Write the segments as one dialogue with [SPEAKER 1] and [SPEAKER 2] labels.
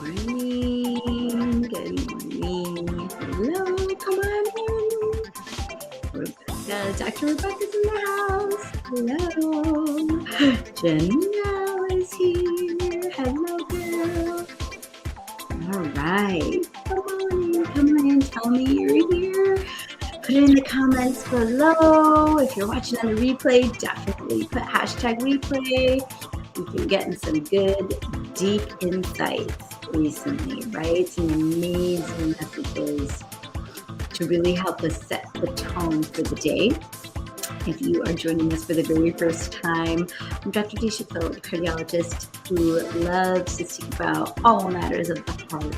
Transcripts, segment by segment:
[SPEAKER 1] Morning. Good morning. Hello, come on in. Dr. Rebecca's in the house. Hello. Janelle is here. Hello, girl. All right. Come on in. Tell me you're here. Put it in the comments below. If you're watching on the replay, definitely put hashtag replay. We've been getting some good, deep insights recently, right? Some amazing messages to really help us set the tone for the day. If you are joining us for the very first time, I'm Dr. Disha, a cardiologist who loves to speak about all matters of the heart.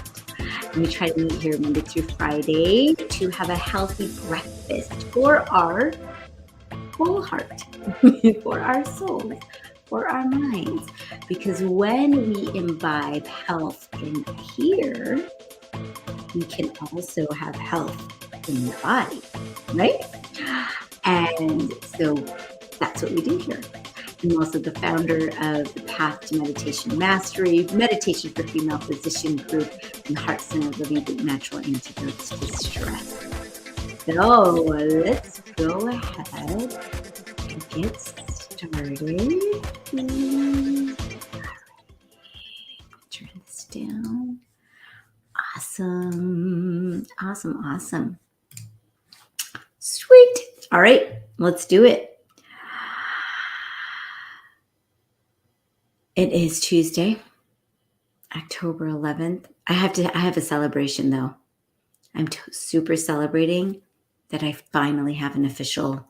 [SPEAKER 1] And we try to meet here Monday through Friday to have a healthy breakfast for our whole heart, for our souls, for our minds. Because when we imbibe health in here, we can also have health in the body, right? And so that's what we do here. I'm also the founder of the Path to Meditation Mastery, Meditation for Female Physician Group, and Heart Center Living with Natural Antidotes to Stress. So let's go ahead and get started. Turn this down. Awesome. Sweet. All right, let's do it. It is Tuesday, October 11th. I have a celebration though. I'm super celebrating that I finally have an official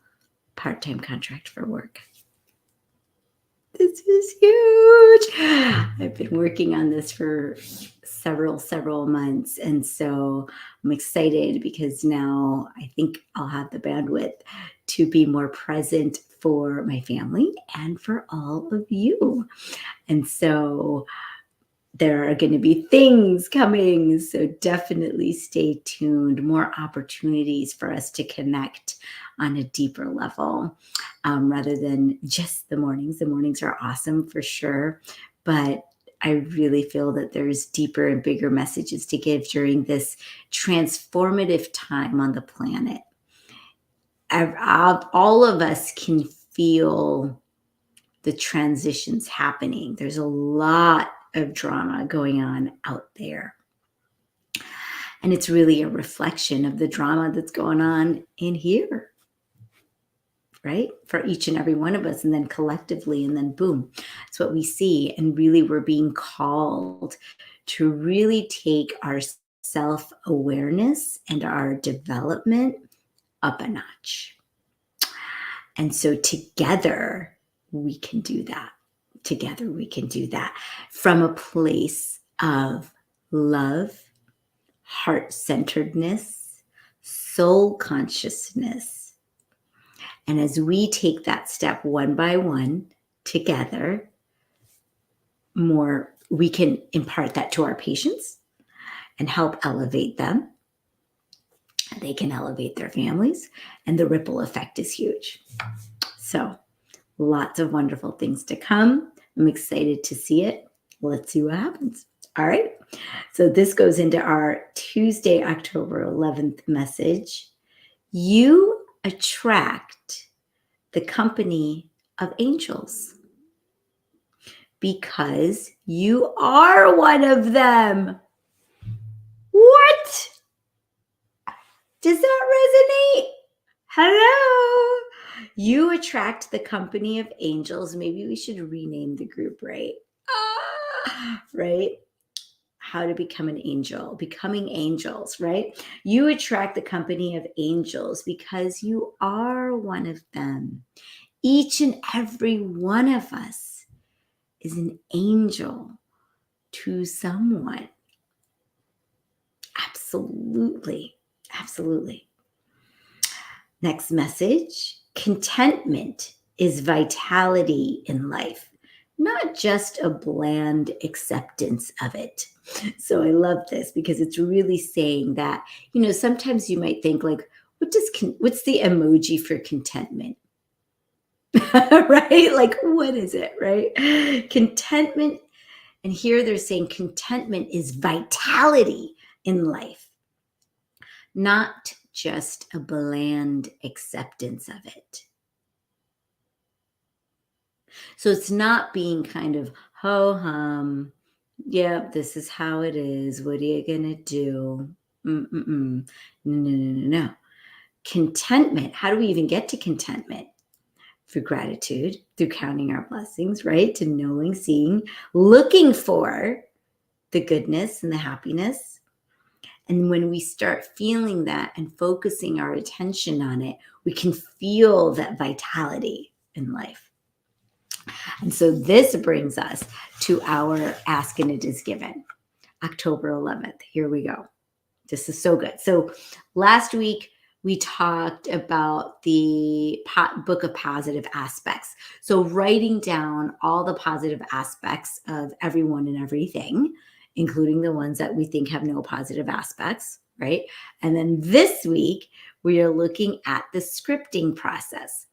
[SPEAKER 1] part-time contract for work. This is huge. I've been working on this for several months. And so I'm excited because now I think I'll have the bandwidth to be more present for my family and for all of you. And so there are going to be things coming. So definitely stay tuned. More opportunities for us to connect on a deeper level rather than just the mornings. The mornings are awesome for sure. But I really feel that there's deeper and bigger messages to give during this transformative time on the planet. All of us can feel the transitions happening. There's a lot of drama going on out there. And it's really a reflection of the drama that's going on in here, right? For each and every one of us, and then collectively, and then boom, it's what we see. And really, we're being called to really take our self-awareness and our development up a notch. And so together, we can do that. Together, we can do that from a place of love, heart-centeredness, soul consciousness. And as we take that step one by one together, we can impart that to our patients and help elevate them. They can elevate their families, and the ripple effect is huge. So lots of wonderful things to come. I'm excited to see it. Let's see what happens. All right. So this goes into our Tuesday, October 11th message. You attract the company of angels. because you are one of them. What? Does that resonate? Hello. You attract the company of angels. Maybe we should rename the group, right? Right? How to become an angel, becoming angels, right? You attract the company of angels because you are one of them. Each and every one of us is an angel to someone. Absolutely. Absolutely. Next message: contentment is vitality in life, not just a bland acceptance of it. So I love this because it's really saying that, sometimes you might think like, what's the emoji for contentment? Right? Like, what is it, right? Contentment. And here they're saying contentment is vitality in life, not just a bland acceptance of it. So it's not being kind of ho hum. Yeah, this is how it is. What are you gonna do? Mm-mm-mm. No. Contentment. How do we even get to contentment? Through gratitude, through counting our blessings, right? To knowing, seeing, looking for the goodness and the happiness. And when we start feeling that and focusing our attention on it, we can feel that vitality in life. And so this brings us to our Ask and It Is Given, October 11th. Here we go. This is so good. So last week, we talked about the book of positive aspects. So writing down all the positive aspects of everyone and everything, including the ones that we think have no positive aspects, right? And then this week, we are looking at the scripting process.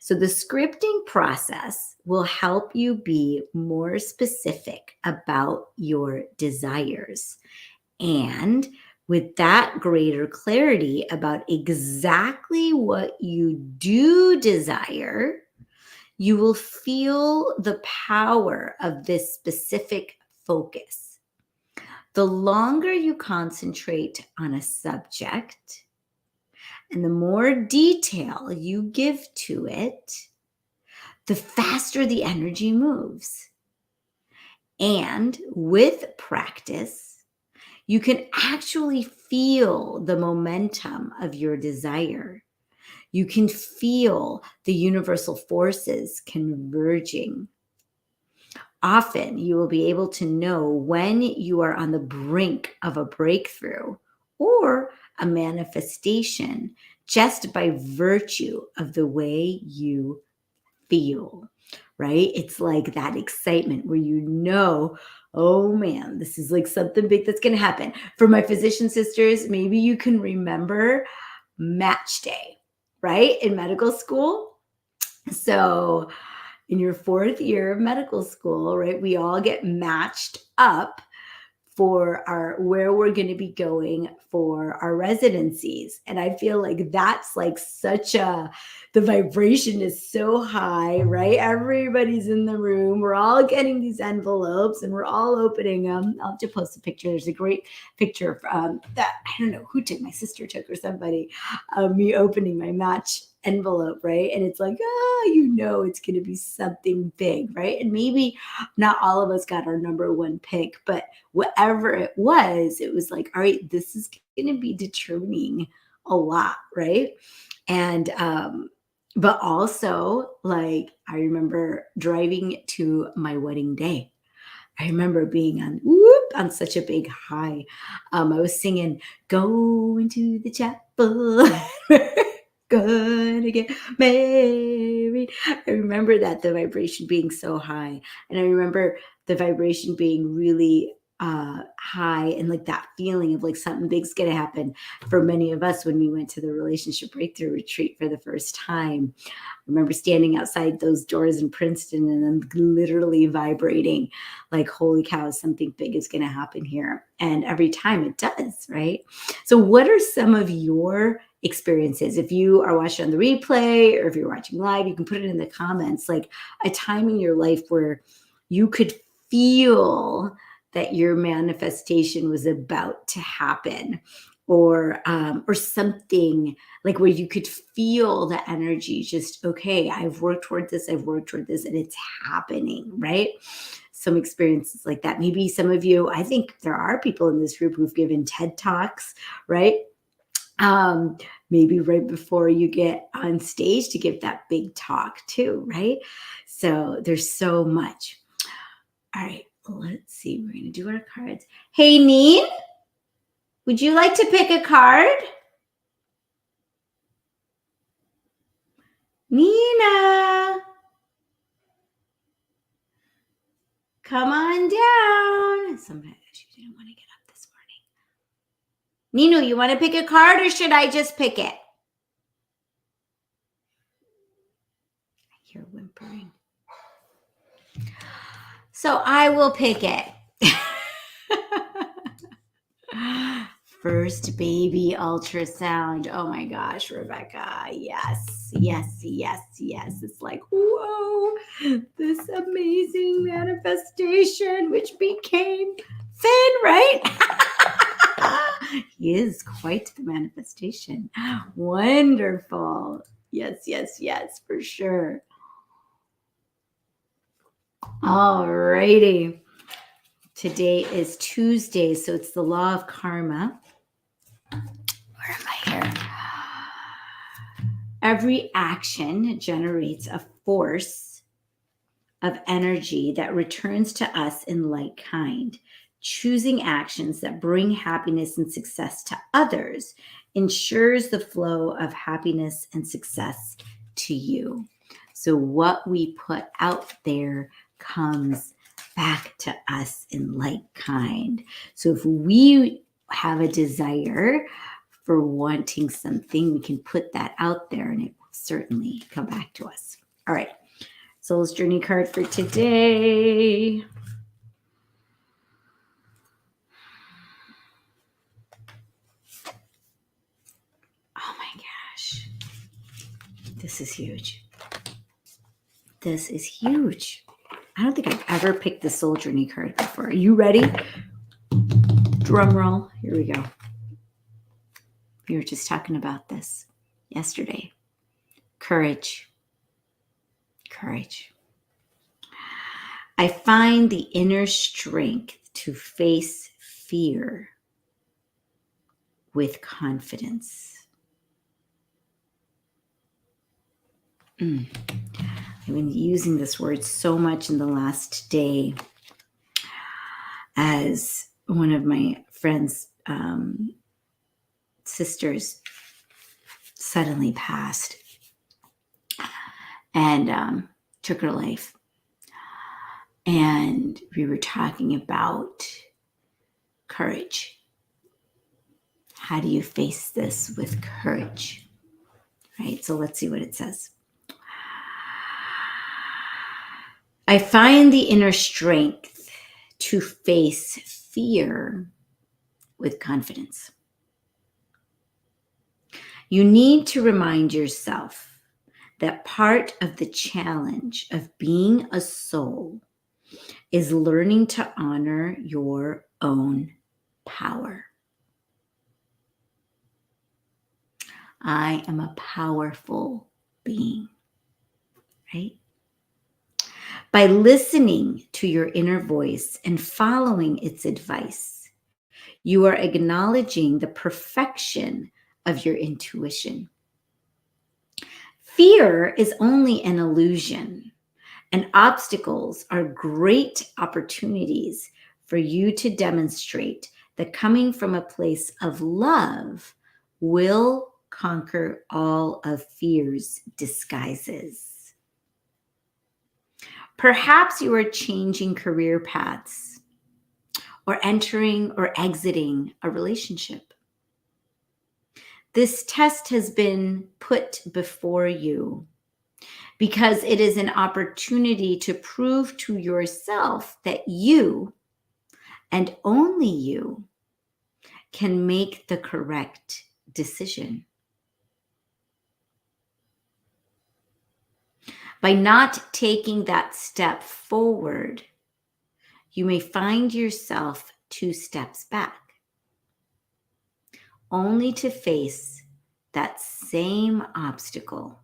[SPEAKER 1] So the scripting process will help you be more specific about your desires. And with that greater clarity about exactly what you do desire, you will feel the power of this specific focus. The longer you concentrate on a subject and the more detail you give to it, the faster the energy moves. And with practice, you can actually feel the momentum of your desire. You can feel the universal forces converging. Often you will be able to know when you are on the brink of a breakthrough or a manifestation just by virtue of the way you feel, right? It's like that excitement where oh man, this is like something big that's going to happen. For my physician sisters, maybe you can remember match day, right? In medical school. So in your 4th year of medical school, right, we all get matched up for where we're going to be going for our residencies. And I feel like that's like the vibration is so high, right? Everybody's in the room. We're all getting these envelopes and we're all opening them. I'll have to post a picture. There's a great picture that I don't know who took, my sister took or somebody, me opening my match envelope, right? And it's like, it's going to be something big, right? And maybe not all of us got our number one pick, but whatever it was like, all right, this is going to be determining a lot, right? And but also, like, I remember driving to my wedding day. I remember being on such a big high. I was singing "Going to the Chapel." Gonna get married. I remember the vibration being so high. And I remember the vibration being really high and like that feeling of like something big's going to happen for many of us when we went to the relationship breakthrough retreat for the first time. I remember standing outside those doors in Princeton and then literally vibrating like, holy cow, something big is going to happen here. And every time it does, right? So what are some of your experiences? If you are watching on the replay or if you're watching live, you can put it in the comments, like a time in your life where You could feel that your manifestation was about to happen, or something like where you could feel the energy just, okay, I've worked toward this, I've worked toward this, and it's happening, right? Some experiences like that. Maybe some of you, I think there are people in this group who've given TED Talks, right? um Maybe right before you get on stage to give that big talk too, right? So there's so much. All right, let's see, we're gonna do our cards. Hey, Neen, would you like to pick a card? Nina, come on down. Somebody, she didn't want to get up this morning. Nino, you want to pick a card or should I just pick it? I hear whimpering. So I will pick it. First baby ultrasound. Oh my gosh, Rebecca. Yes, yes, yes, yes. It's like, whoa, this amazing manifestation, which became Finn, right? He is quite the manifestation. Wonderful. Yes, yes, yes, for sure. All righty. Today is Tuesday, so it's the law of karma. Where am I here? Every action generates a force of energy that returns to us in like kind. Choosing actions that bring happiness and success to others ensures the flow of happiness and success to you. So what we put out there comes back to us in like kind. So if we have a desire for wanting something, we can put that out there and it will certainly come back to us. All right. Soul's Journey card for today. Oh my gosh. This is huge. This is huge. I don't think I've ever picked the Soul Journey card before. Are you ready? Drum roll. Here we go. We were just talking about this yesterday. Courage. Courage. I find the inner strength to face fear with confidence. I've been using this word so much in the last day as one of my friends' sisters suddenly passed and took her life. And we were talking about courage. How do you face this with courage? Right? So let's see what it says. I find the inner strength to face fear with confidence. You need to remind yourself that part of the challenge of being a soul is learning to honor your own power. I am a powerful being, right? By listening to your inner voice and following its advice, you are acknowledging the perfection of your intuition. Fear is only an illusion, and obstacles are great opportunities for you to demonstrate that coming from a place of love will conquer all of fear's disguises. Perhaps you are changing career paths or entering or exiting a relationship. This test has been put before you because it is an opportunity to prove to yourself that you, and only you, can make the correct decision. By not taking that step forward, you may find yourself 2 steps back, only to face that same obstacle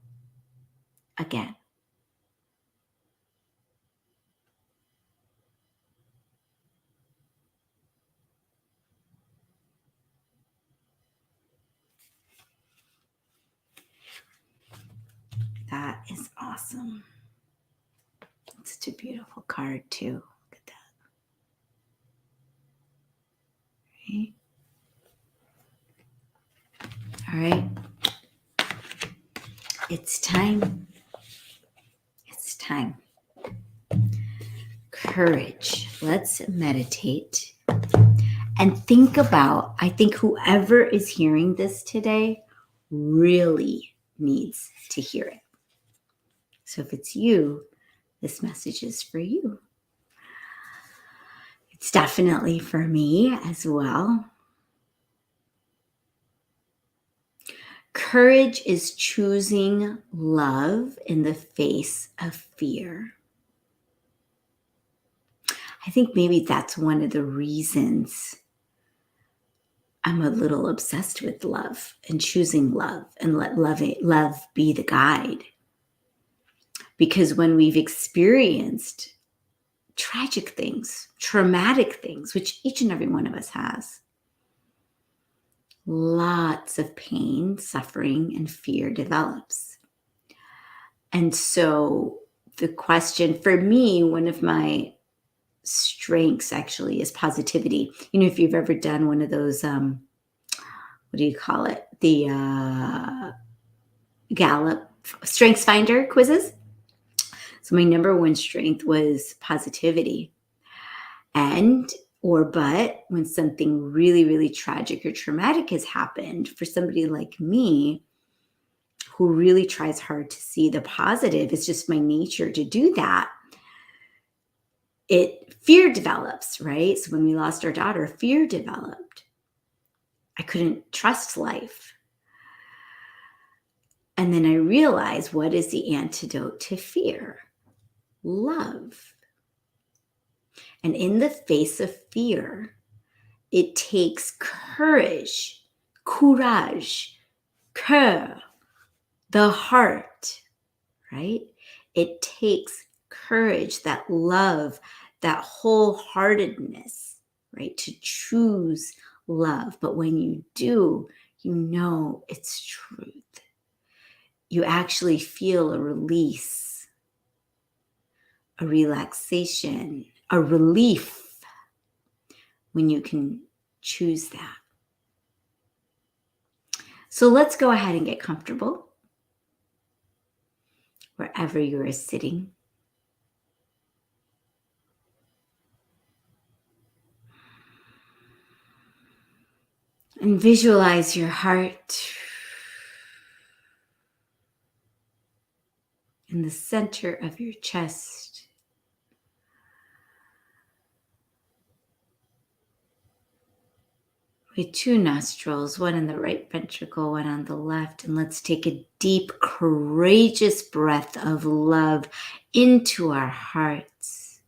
[SPEAKER 1] again. That is awesome. It's such a beautiful card too. Look at that. Right? All right. It's time. It's time. Courage. Let's meditate and think about, I think whoever is hearing this today really needs to hear it. So if it's you, this message is for you. It's definitely for me as well. Courage is choosing love in the face of fear. I think maybe that's one of the reasons I'm a little obsessed with love and choosing love and let love be the guide. Because when we've experienced tragic things, traumatic things, which each and every one of us has, lots of pain, suffering, and fear develops. And so the question for me, one of my strengths actually is positivity. You know, if you've ever done one of those, what do you call it? The Gallup Strengths Finder quizzes. So my number one strength was positivity. But when something really, really tragic or traumatic has happened, for somebody like me, who really tries hard to see the positive, it's just my nature to do that. Fear develops, right? So when we lost our daughter, fear developed. I couldn't trust life. And then I realized, what is the antidote to fear? Love. And in the face of fear, it takes courage, courage, cœur, the heart, right? It takes courage, that love, that wholeheartedness, right? To choose love. But when you do, you know it's truth. You actually feel a release, a relaxation, a relief when you can choose that. So let's go ahead and get comfortable wherever you are sitting. And visualize your heart in the center of your chest. With 2 nostrils, one in the right ventricle, one on the left. And let's take a deep, courageous breath of love into our hearts.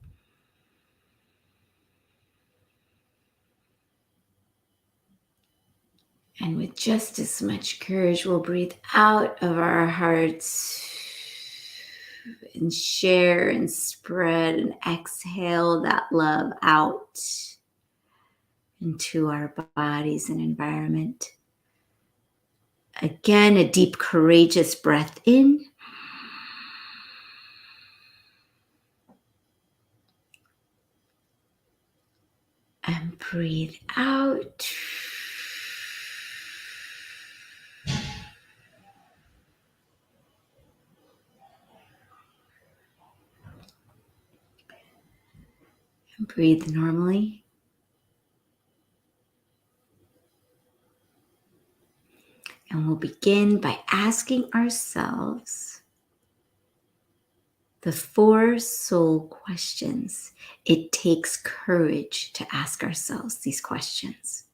[SPEAKER 1] And with just as much courage, we'll breathe out of our hearts and share and spread and exhale that love out into our bodies and environment. Again, a deep, courageous breath in. And breathe out. And breathe normally. And we'll begin by asking ourselves the 4 soul questions. It takes courage to ask ourselves these questions.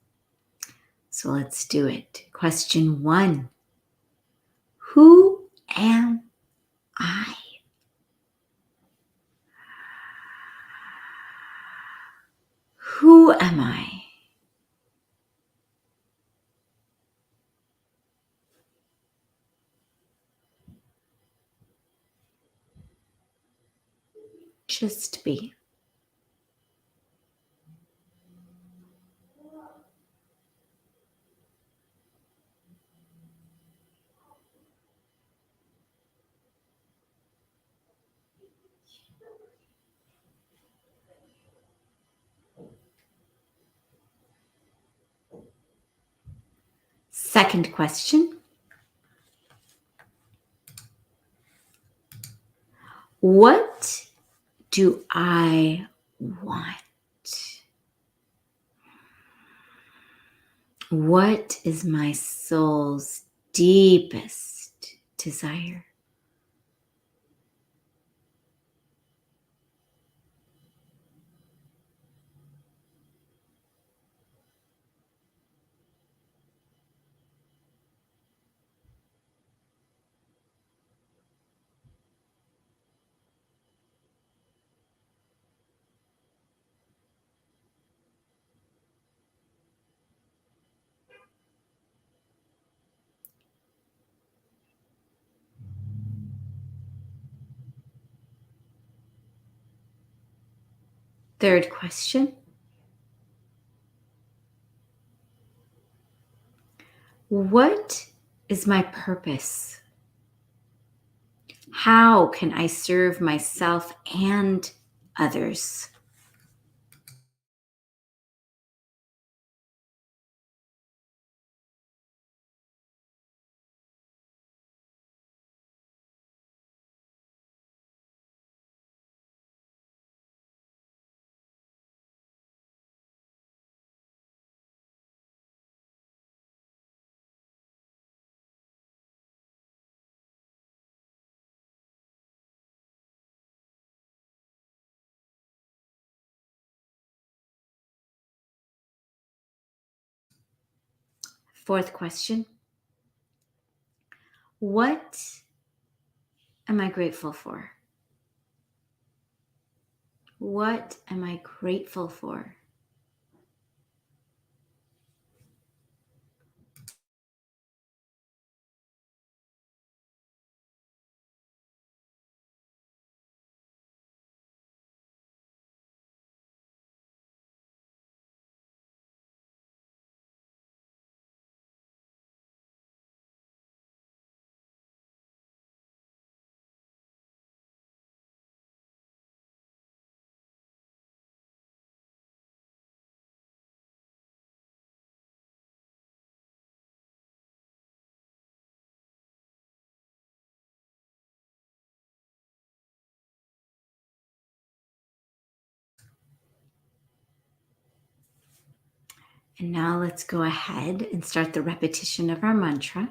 [SPEAKER 1] So let's do it. Question 1. Who am I? Who am I? Just be. Second question. What do I want? What is my soul's deepest desire? Third question. What is my purpose? How can I serve myself and others? Fourth question. What am I grateful for? What am I grateful for? And now let's go ahead and start the repetition of our mantra.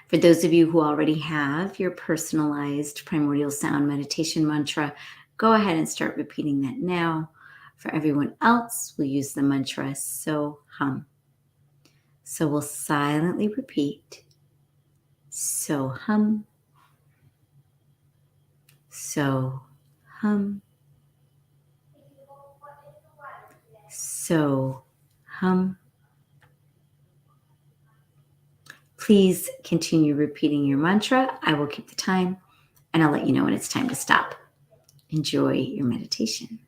[SPEAKER 1] For those of you who already have your personalized primordial sound meditation mantra, go ahead and start repeating that now. For everyone else, we'll use the mantra so hum. So we'll silently repeat so hum, so hum, so hum. Please continue repeating your mantra. I will keep the time and I'll let you know when it's time to stop. Enjoy your meditation.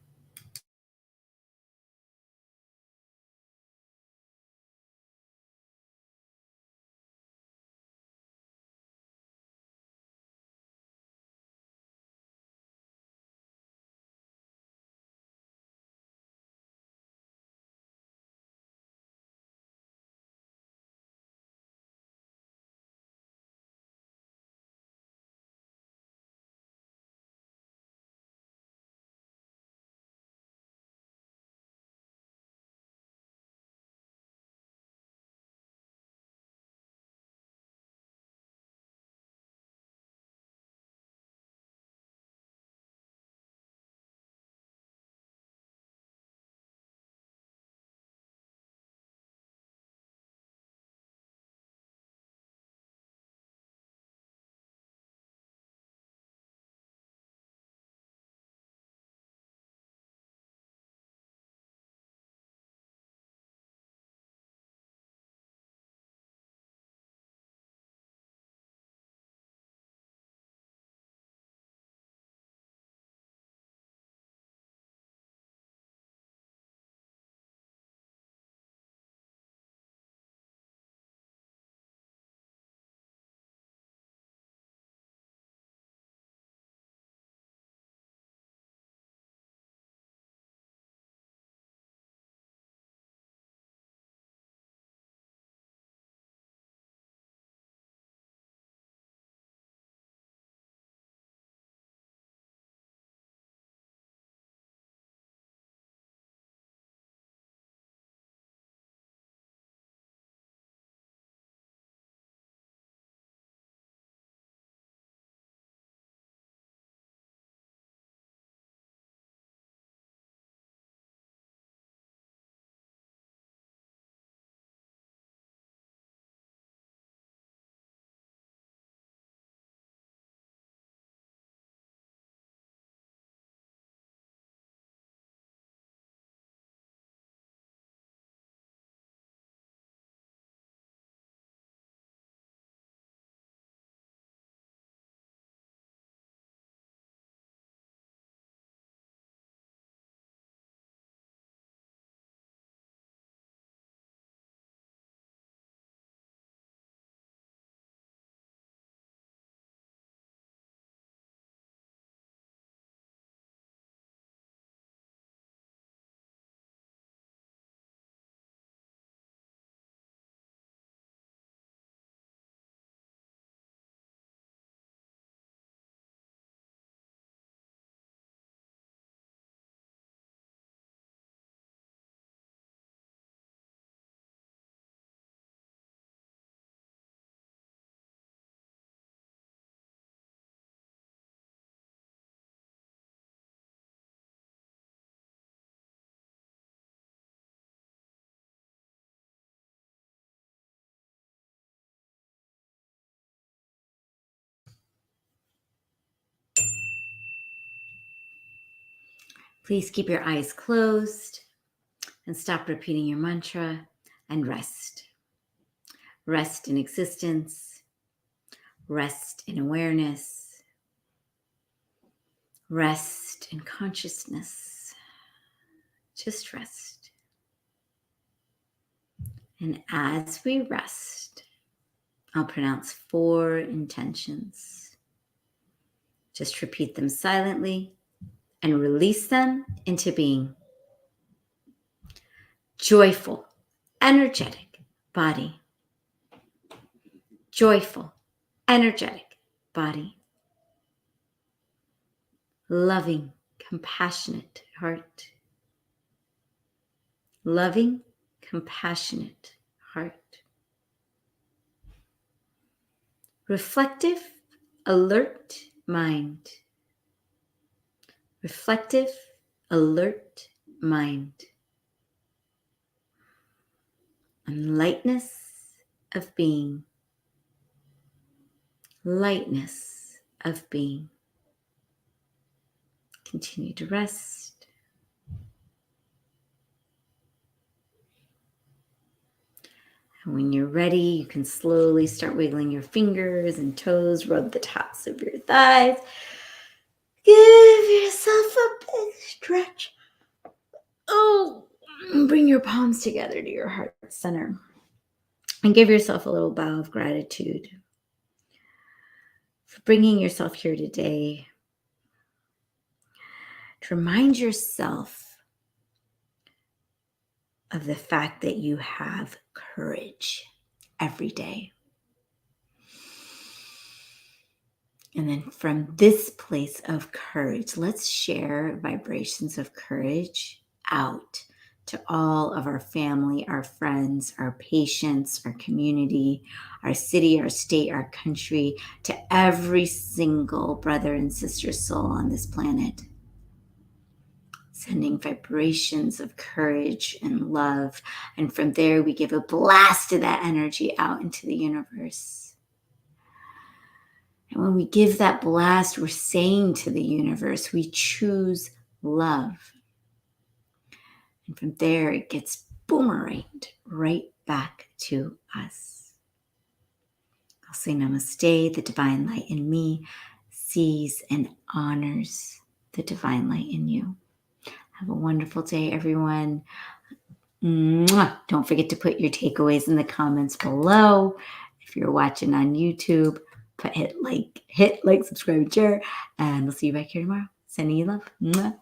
[SPEAKER 1] Please keep your eyes closed and stop repeating your mantra and rest. Rest in existence. Rest in awareness. Rest in consciousness. Just rest. And as we rest, I'll pronounce 4 intentions. Just repeat them silently and release them into being. Joyful, energetic body. Joyful, energetic body. Loving, compassionate heart. Loving, compassionate heart. Reflective, alert mind. Reflective, alert mind. And lightness of being. Lightness of being. Continue to rest. And when you're ready, you can slowly start wiggling your fingers and toes, rub the tops of your thighs. Give yourself a big stretch. Oh, bring your palms together to your heart center. And give yourself a little bow of gratitude for bringing yourself here today. To remind yourself of the fact that you have courage every day. And then from this place of courage, let's share vibrations of courage out to all of our family, our friends, our patients, our community, our city, our state, our country, to every single brother and sister soul on this planet. Sending vibrations of courage and love. And from there, we give a blast of that energy out into the universe. And when we give that blast, we're saying to the universe, we choose love. And from there, it gets boomeranged right back to us. I'll say namaste. The divine light in me sees and honors the divine light in you. Have a wonderful day, everyone. Mwah. Don't forget to put your takeaways in the comments below. If you're watching on YouTube, hit like, subscribe, and share. And we'll see you back here tomorrow. Sending you love. Mwah.